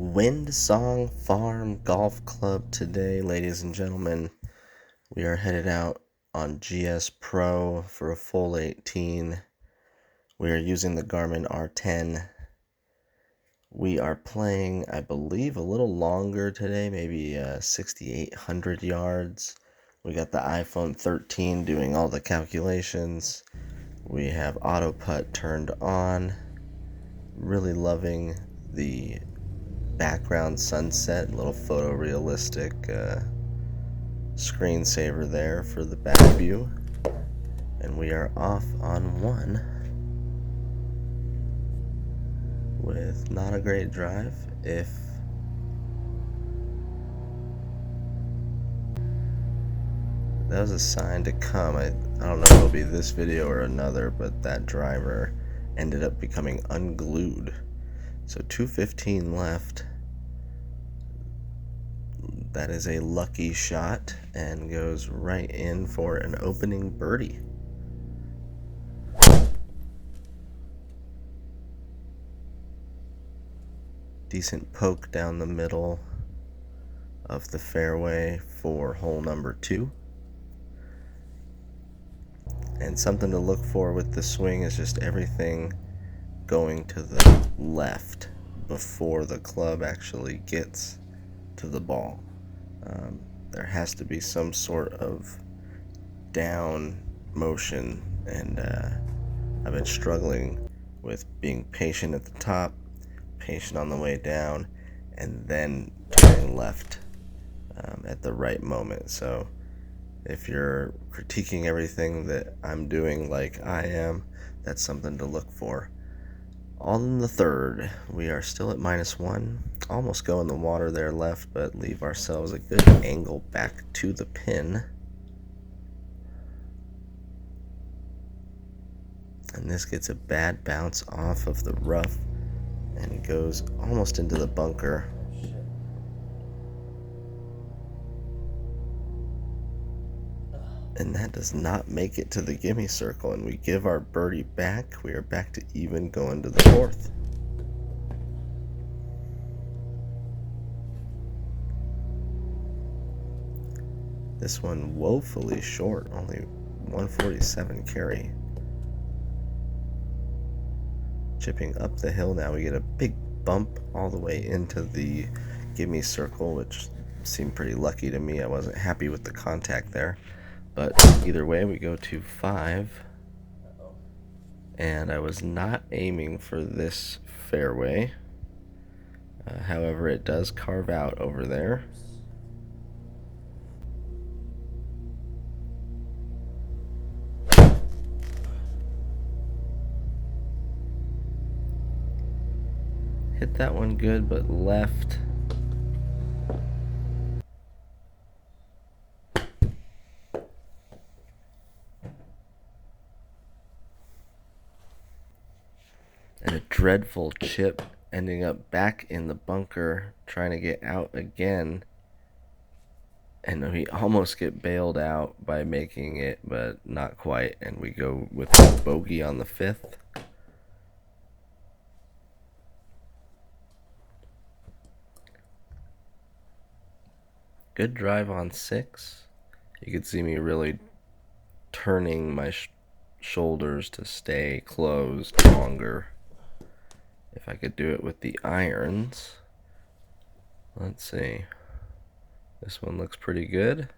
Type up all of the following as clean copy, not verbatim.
WINDSONG Farm Golf Club today, ladies and gentlemen. We are headed out on GSPRO for a full 18. We are using the Garmin R10. We are playing, I believe, a little longer today, maybe 6,800 yards. We got the iPhone 13 doing all the calculations. We have auto putt turned on. Really loving the background sunset, little photorealistic screensaver there for the back view. And we are off on one with not a great drive. If that was a sign to come, I don't know if it'll be this video or another, but that driver ended up becoming unglued. So 2:15 left. That is a lucky shot and goes right in for an opening birdie. Decent poke down the middle of the fairway for hole number 2. And something to look for with the swing is just everything going to the left before the club actually gets to the ball. There has to be some sort of down motion, and I've been struggling with being patient at the top, patient on the way down, and then turning left at the right moment. So if you're critiquing everything that I'm doing like I am, that's something to look for. On the third, we are still at -1. Almost go in the water there left, but leave ourselves a good angle back to the pin. And this gets a bad bounce off of the rough and goes almost into the bunker. And that does not make it to the gimme circle, and we give our birdie back. We are back to even going to the fourth. This one woefully short, only 147 carry. Chipping up the hill now, we get a big bump all the way into the gimme circle, which seemed pretty lucky to me. I wasn't happy with the contact there. But either way, we go to 5, and I was not aiming for this fairway. However, it does carve out over there. Hit that one good, but left. And a dreadful chip, ending up back in the bunker, trying to get out again. And we almost get bailed out by making it, but not quite. And we go with a bogey on the 5th. Good drive on 6. You could see me really turning my shoulders to stay closed longer. If I could do it with the irons. Let's see. This one looks pretty good.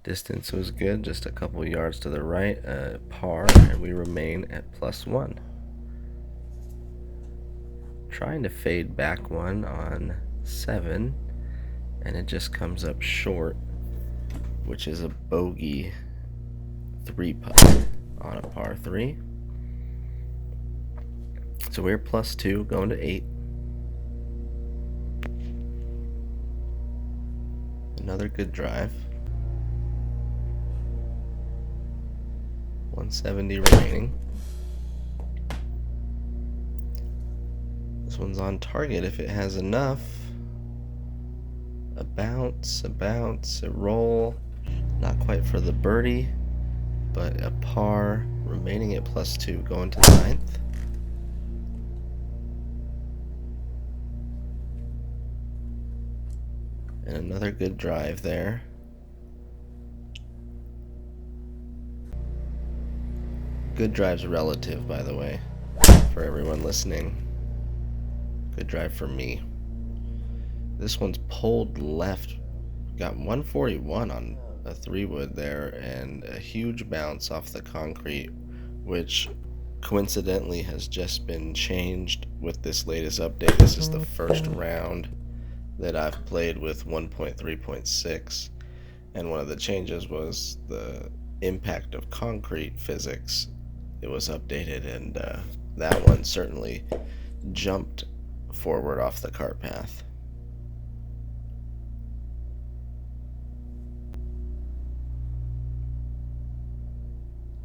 Distance was good, just a couple yards to the right, par, and we remain at +1. Trying to fade back one on 7, and it just comes up short, which is a bogey 3 putt on a par 3. So we're +2, going to 8. Another good drive. 170 remaining. This one's on target if it has enough. A bounce, a roll. Not quite for the birdie, but a par, remaining at +2, going to the 9th. And another good drive there. Good drive's relative, by the way, for everyone listening. Good drive for me. This one's pulled left. Got 141 on a 3-wood there, and a huge bounce off the concrete, which coincidentally has just been changed with this latest update. This is the first round that I've played with 1.3.6, and one of the changes was the impact of concrete physics. It was updated, and that one certainly jumped forward off the cart path.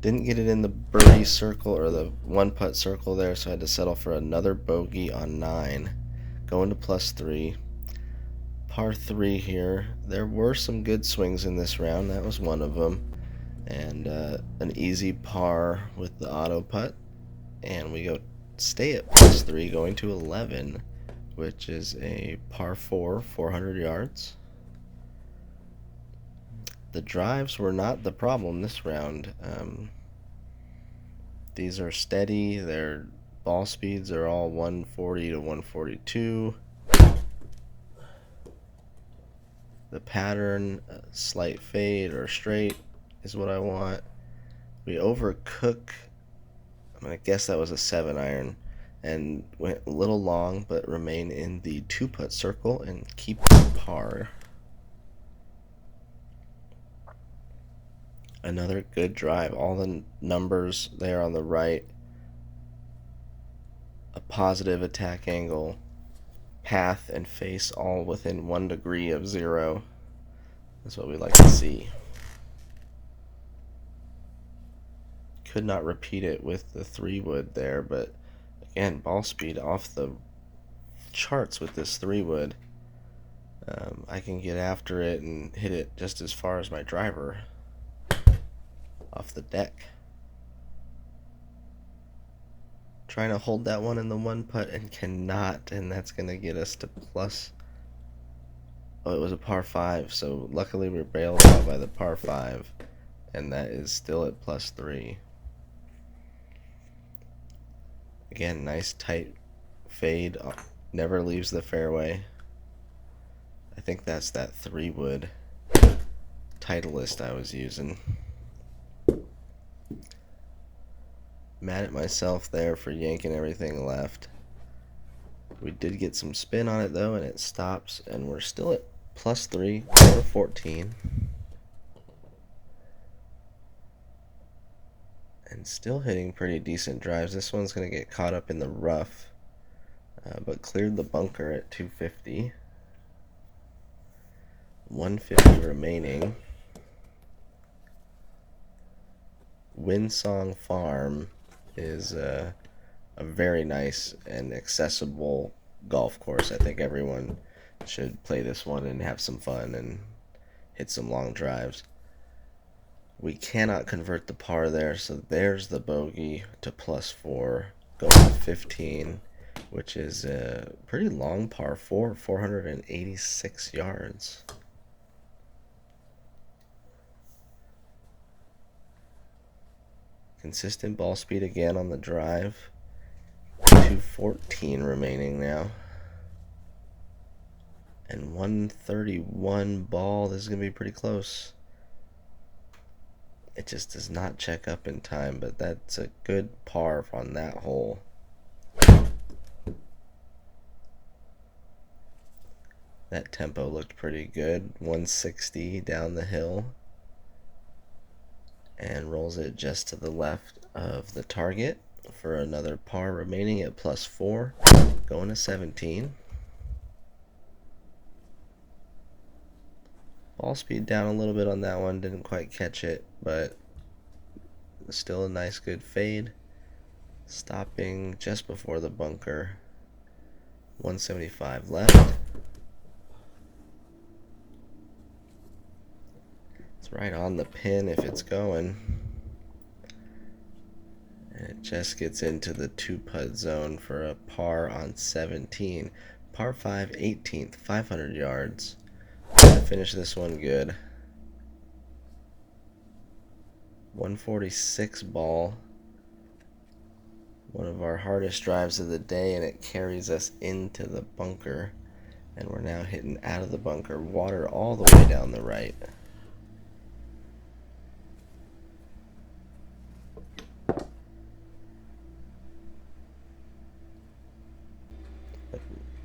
Didn't get it in the birdie circle or the one putt circle there, so I had to settle for another bogey on 9. Going to +3. Par 3 here. There were some good swings in this round. That was one of them. And an easy par with the auto putt. And we stay at +3, going to 11, which is a par 4, 400 yards. The drives were not the problem this round. These are steady. Their ball speeds are all 140 to 142. The pattern, slight fade or straight, is what I want. We overcook. I'm going to guess that was a 7-iron. And went a little long, but remain in the 2-putt circle and keep par. Another good drive. All the numbers there on the right. A positive attack angle. Path and face all within 1 degree of 0. That's what we like to see. Could not repeat it with the 3-wood there, but again, ball speed off the charts with this 3-wood. I can get after it and hit it just as far as my driver off the deck. Trying to hold that one in the 1 putt and cannot, and that's going to get us to plus. Oh, it was a par 5, so luckily we were bailed out by the par 5, and that is still at +3. Again, nice tight fade, never leaves the fairway. I think that's that 3-wood Titleist I was using. Mad at myself there for yanking everything left. We did get some spin on it though, and it stops, and we're still at +3 or 14. And still hitting pretty decent drives. This one's going to get caught up in the rough, but cleared the bunker at 250. 150 remaining. WINDSONG Farm is a very nice and accessible golf course. I think everyone should play this one and have some fun and hit some long drives. We cannot convert the par there, so there's the bogey to +4, going to 15, which is a pretty long par 4, 486 yards. Consistent ball speed again on the drive. 214 remaining now. And 131 ball. This is going to be pretty close. It just does not check up in time, but that's a good par on that hole. That tempo looked pretty good. 160 down the hill. And rolls it just to the left of the target for another par remaining at +4, going to 17. Ball speed down a little bit on that one, didn't quite catch it, but still a nice good fade. Stopping just before the bunker. 175 left. It's right on the pin if it's going. And it just gets into the 2-putt zone for a par on 17. Par 5, 18th, 500 yards. Gotta finish this one good. 146 ball. One of our hardest drives of the day, and it carries us into the bunker. And we're now hitting out of the bunker. Water all the way down the right.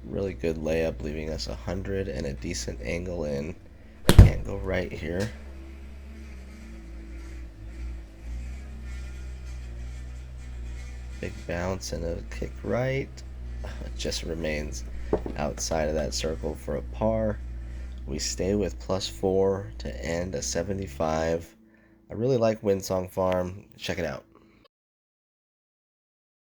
Really good layup, leaving us 100 and a decent angle in. Can't go right here. Big bounce and a kick right. It just remains outside of that circle for a par. We stay with +4 to end a 75. I really like WINDSONG Farm. Check it out.